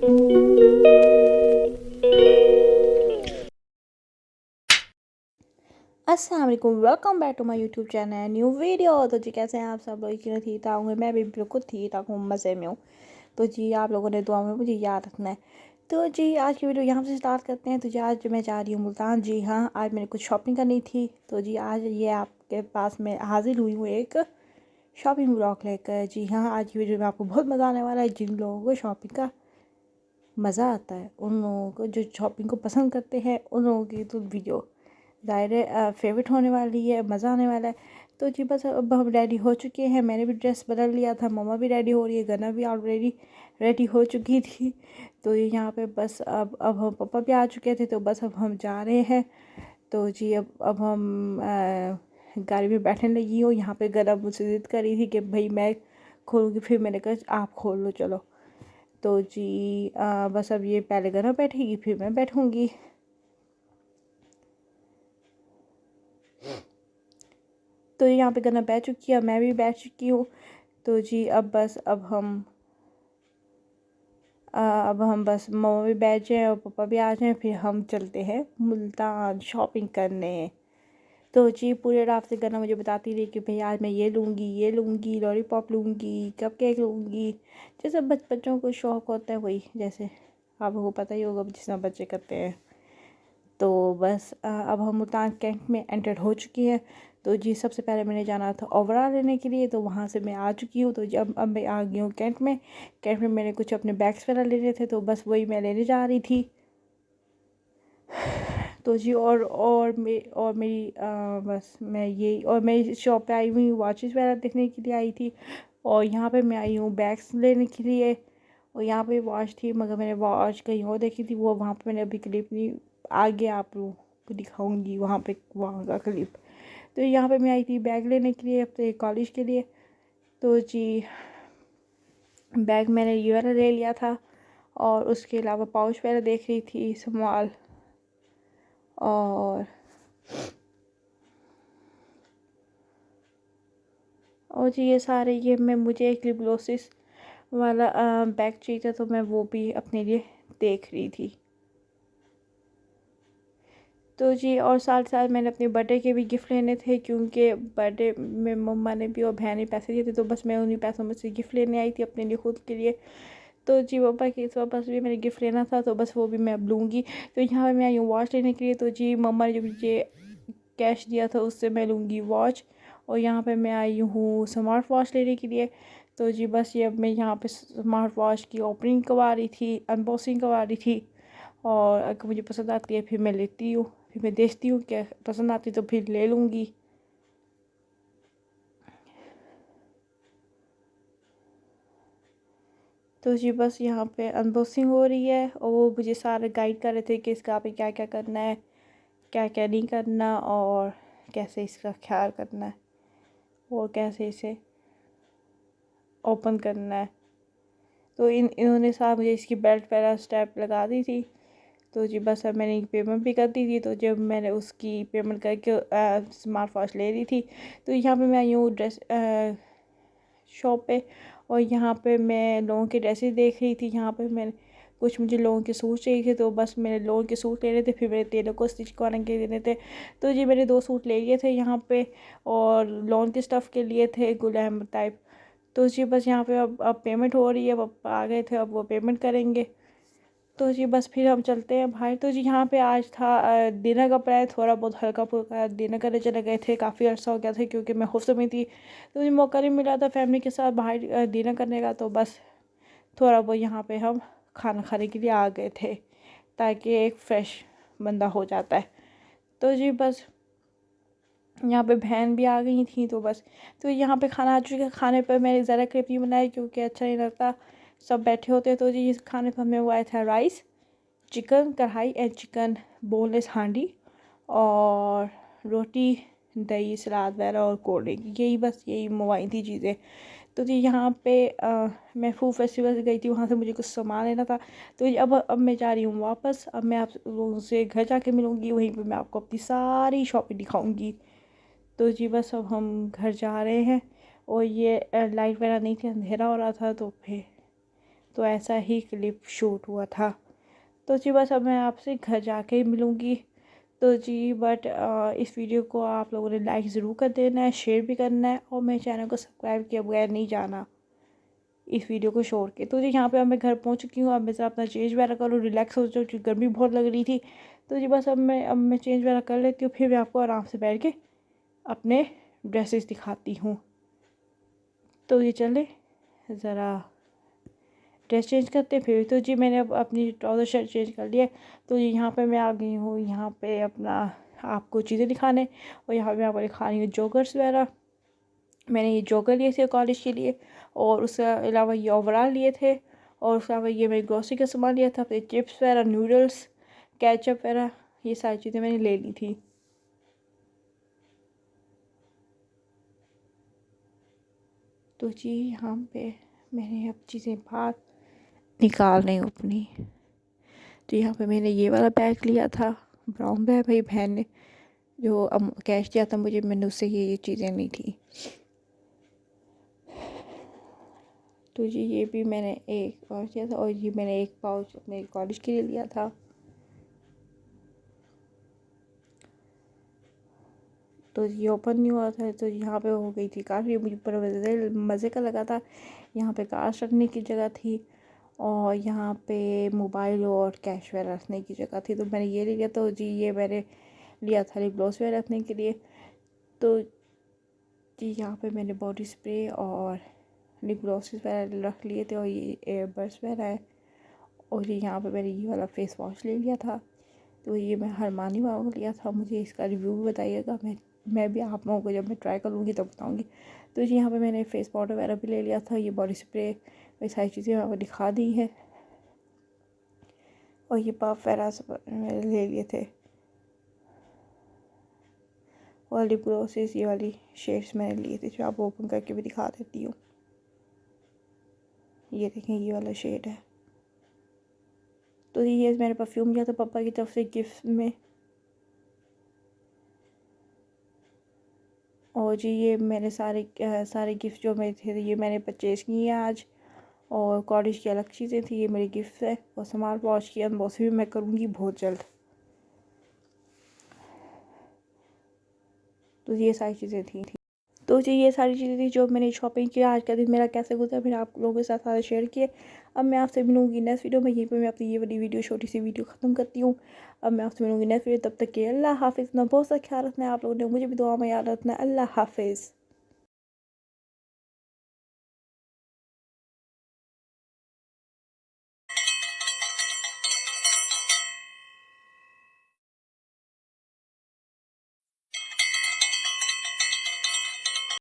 अस्सलाम वालेकुम, welcome back to my YouTube channel new video. तो जी कैसे हैं आप सब लोग? क्यों ठीक ठाक होंगे, मैं भी बिल्कुल ठीक ठाक हूँ, मज़े में हूँ। तो जी आप लोगों ने दुआ में मुझे याद रखना है। तो जी आज की वीडियो यहाँ से स्टार्ट करते हैं। तो जी आज मैं जा रही हूँ मुल्तान। जी हाँ, आज मैंने कुछ शॉपिंग करनी थी। तो जी आज ये आपके पास मैं हाजिर हुई हूँ एक शॉपिंग ब्लॉग लेकर। जी हाँ, आज की वीडियो में आपको बहुत मज़ा आने वाला है। जिन लोगों को शॉपिंग का मज़ा आता है, उन लोगों को, जो शॉपिंग को पसंद करते हैं, उन लोगों की तो वीडियो ज़ाहिर है फेवरेट होने वाली है, मज़ा आने वाला है। तो जी बस अब हम रेडी हो चुके हैं। मैंने भी ड्रेस बदल लिया था, मम्मा भी रेडी हो रही है, गना भी ऑलरेडी रेडी हो चुकी थी। तो ये यहाँ पे बस अब हम पापा भी आ चुके थे, तो बस अब हम जा रहे हैं। तो जी अब हम गाड़ी में बैठने लगी हूँ। यहाँ पे गना मुझसे ज़िद कर रही थी कि भाई मैं खोलूँगी, फिर मैंने कहा आप खोल लो चलो। तो जी बस अब ये पहले गना बैठेगी, फिर मैं बैठूँगी। तो यहाँ पे गना बैठ चुकी है, मैं भी बैठ चुकी हूँ। तो जी अब बस अब हम बस मम्मा भी बैठ जाएँ और पापा भी आ जाएँ, फिर हम चलते हैं मुल्तान शॉपिंग करने। तो जी पूरे रास्ते गना मुझे बताती रही कि भाई आज मैं ये लूँगी, लॉलीपॉप लूँगी, कपकेक लूँगी। जैसे बच्चों को शौक़ होता है, वही जैसे आप लोगों को पता ही होगा जिस तरह बच्चे करते हैं। तो बस अब हम मुल्तान कैंट में एंटर हो चुकी हैं। तो जी सबसे पहले मैंने जाना था ओवरा लेने के लिए, तो वहाँ से मैं आ चुकी हूँ। तो जी अब मैं आ गई हूँ कैंट में। कैंट में मैंने कुछ अपने बैग्स वगैरह लेने थे, तो बस वही मैं लेने जा रही थी। तो जी और मेरी बस मैं यही, और मैं इस शॉप पे आई हुई वॉचेस वगैरह देखने के लिए आई थी। और यहाँ पे मैं आई हूँ बैग्स लेने के लिए। और यहाँ पे वॉच थी, मगर मैंने वॉच कहीं और देखी थी, वो वहाँ पे मैंने अभी क्लिप नहीं, आगे आप लोगों को दिखाऊंगी वहाँ का क्लिप। तो यहाँ पे मैं आई थी बैग लेने के लिए अपने कॉलेज के लिए। तो जी बैग मैंने ये वाला ले लिया था, और उसके अलावा पाउच वगैरह देख रही थी स्मॉल। और जी ये सारे, ये मैं मुझे एक लिप ग्लॉसिस वाला बैग चाहिए था, तो मैं वो भी अपने लिए देख रही थी। तो जी और साथ साथ मैंने अपने बर्थडे के भी गिफ्ट लेने थे, क्योंकि बर्थडे में मम्मा ने भी और बहन ने पैसे दिए थे, तो बस मैं उन्हीं पैसों में से गिफ्ट लेने आई थी अपने लिए, खुद के लिए। तो जी पापा के इस वापस भी मैंने गिफ्ट लेना था, तो बस वो भी मैं अब लूँगी। तो यहाँ पे मैं आई हूँ वॉच लेने के लिए। तो जी मम्मा ने जो मुझे कैश दिया था उससे मैं लूँगी वॉच। और यहाँ पे मैं आई हूँ स्मार्ट वॉच लेने के लिए। तो जी बस ये अब मैं यहाँ पे स्मार्ट वॉच की ओपनिंग करवा रही थी, अनबॉक्सिंग करवा रही थी। और अगर मुझे पसंद आती है फिर मैं लेती हूँ, फिर मैं देखती हूँ क्या पसंद आती तो फिर ले लूँगी। तो जी बस यहाँ पे अनबॉक्सिंग हो रही है, और वो मुझे सारे गाइड कर रहे थे कि इसका पे क्या क्या करना है, क्या क्या नहीं करना, और कैसे इसका ख्याल करना है, और कैसे इसे ओपन करना है। तो इन्होंने साथ मुझे इसकी बेल्ट पहला स्टेप लगा दी थी। तो जी बस अब मैंने पेमेंट भी कर दी थी। तो जब मैंने उसकी पेमेंट करके स्मार्ट वॉच ले ली थी, तो यहाँ पे मैं आई हूँ ड्रेस शॉप पे। और यहाँ पे मैं लोगों के ड्रेसेस देख रही थी। यहाँ पे मैंने कुछ, मुझे लोगों के सूट चाहिए थे, तो बस मैंने लोगों के सूट लेने थे, फिर मेरे टेलर को स्टिच करवाने के देने थे। तो जी मैंने 2 सूट ले लिए थे यहाँ पे, और लॉन के स्टफ़ के लिए थे गुल अहमद टाइप। तो जी बस यहाँ पे अब पेमेंट हो रही है, अब आ गए थे, अब वो पेमेंट करेंगे। तो जी बस फिर हम चलते हैं बाहर। तो जी यहाँ पे आज था डिनर का प्लान, थोड़ा बहुत हल्का फुल्का डिनर करने चले गए थे। काफ़ी अर्सा हो गया था क्योंकि मैं हॉस्टल में थी, तो मुझे मौका नहीं मिला था फैमिली के साथ बाहर डिनर करने का। तो बस थोड़ा बहुत यहाँ पे हम खाना खाने के लिए आ गए थे, ताकि एक फ़्रेश बंदा हो जाता है। तो जी बस यहाँ पे बहन भी आ गई थी, तो बस तो यहाँ पे खाना आ चुका। खाने पर मैंने ज़्यादा क्लिप नहीं बनाई क्योंकि अच्छा नहीं लगता, सब बैठे होते हैं। तो जी इस खाने पर हमें वो आया था राइस, चिकन कढ़ाई एंड चिकन बोनलेस हांडी, और रोटी, दही, सलाद वगैरह और कोल्ड ड्रिंक, यही मंगवाई थी चीज़ें। तो जी यहाँ पे मैं फूड फेस्टिवल गई थी, वहाँ से मुझे कुछ सामान लेना था। तो जी अब मैं जा रही हूँ वापस। अब मैं आप लोगों से घर जाके मिलूँगी, वहीं पे मैं आपको अपनी सारी शॉपिंग दिखाऊँगी। तो जी बस अब हम घर जा रहे हैं। और ये लाइट वगैरह नहीं थी, अंधेरा हो रहा था, तो फिर तो ऐसा ही क्लिप शूट हुआ था। तो जी बस अब मैं आपसे घर जाके ही मिलूँगी। तो जी बट इस वीडियो को आप लोगों ने लाइक ज़रूर कर देना है, शेयर भी करना है और मेरे चैनल को सब्सक्राइब किए बगैर नहीं जाना इस वीडियो को छोड़ के। तो जी यहाँ पे अब मैं घर पहुँच चुकी हूँ। अब मैं ज़रा अपना चेंज वगैरह करूँ, रिलैक्स हो जाऊँ क्योंकि गर्मी बहुत लग रही थी। तो जी बस अब मैं चेंज वगैरह कर लेती हूँ, फिर मैं आपको आराम से बैठ के अपने ड्रेसेस दिखाती हूँ। तो ये चले ज़रा ड्रेस चेंज करते फिर। तो जी मैंने अब अपनी ट्राउज़र शर्ट चेंज कर लिया। तो जी यहाँ पे मैं आ गई हूँ यहाँ पे अपना आपको चीज़ें दिखाने, और यहाँ पे मैं आपको दिखा रही हूँ जॉगर्स वगैरह। मैंने ये जॉगर लिए थे कॉलेज के लिए, और उसके अलावा ये ओवरऑल लिए थे, और उसके अलावा ये मैंने ग्रोसरी का सामान लिया था, फिर चिप्स वगैरह, नूडल्स, केचप वगैरह, ये सारी चीज़ें मैंने ले ली थी। तो जी यहाँ पे मैंने अब चीज़ें बाहर निकाल रही हूँ अपनी। तो यहाँ पे मैंने ये वाला बैग लिया था, ब्राउन बैग, भाई बहन ने जो कैश दिया था मुझे, मैंने उससे ये चीज़ें ली थी। तो जी ये भी मैंने एक पाउच लिया था, और ये मैंने एक पाउच अपने कॉलेज के लिए लिया था। तो ये ओपन नहीं हुआ था, तो यहाँ पे हो गई थी काफ़ी, मुझे बड़ा मज़े का लगा था। यहाँ पे कार्ड्स रखने की जगह थी, और यहाँ पे मोबाइल और कैश वगैरह रखने की जगह थी। तो मैंने ये ले लिया। तो जी ये मैंने लिया था लिप ग्लॉस वगैरह रखने के लिए। तो जी यहाँ पे मैंने बॉडी स्प्रे और लिप ग्लॉसेस वगैरह रख लिए थे, और ये एयरबड्स वगैरह है। और ये यहाँ पे मैंने ये वाला फेस वॉश ले लिया था। तो ये मैं हरमानी वाला लिया था। मुझे इसका रिव्यू भी बताइएगा, मैं भी आप लोगों को जब मैं ट्राई करूँगी तब बताऊँगी। तो जी यहाँ पे मैंने फेस पाउडर वगैरह भी ले लिया था, ये बॉडी स्प्रे, ये सारी चीज़ें आपको दिखा दी है। और ये पफ वगैरह सब मैंने ले लिए थे, और लिप ग्लॉसेस ये वाली शेड्स मैंने लिए थे, जो आप ओपन करके भी दिखा देती हूँ। ये देखें, ये वाला शेड है। तो ये मैंने परफ्यूम लिया था पापा की तरफ से गिफ्ट में। और जी ये मैंने सारे गिफ्ट जो मेरे थे ये मैंने परचेज़ किए हैं आज। और कॉलेज की अलग चीज़ें थी, ये मेरे गिफ्ट है। और स्मार्ट वॉच की अनबॉक्सिंग भी मैं करूँगी बहुत जल्द। तो ये सारी चीज़ें थी। तो जी ये सारी चीज़ें थी जो मैंने शॉपिंग की। आज का दिन मेरा कैसे गुजरा मैंने आप लोगों के साथ सारा शेयर किए। अब मैं आपसे मिलूँगी नेक्स्ट वीडियो में। यहीं पर मैं अपनी ये वाली वीडियो, छोटी सी वीडियो ख़त्म करती हूँ। अब मैं आपसे मिलूँगी नेक्स्ट वीडियो। तब तक के अल्लाह हाफिज़। ना बहुत सा ख्याल रखना है आप लोगों ने, मुझे भी दुआ में याद रखना है। अल्लाह हाफिज़।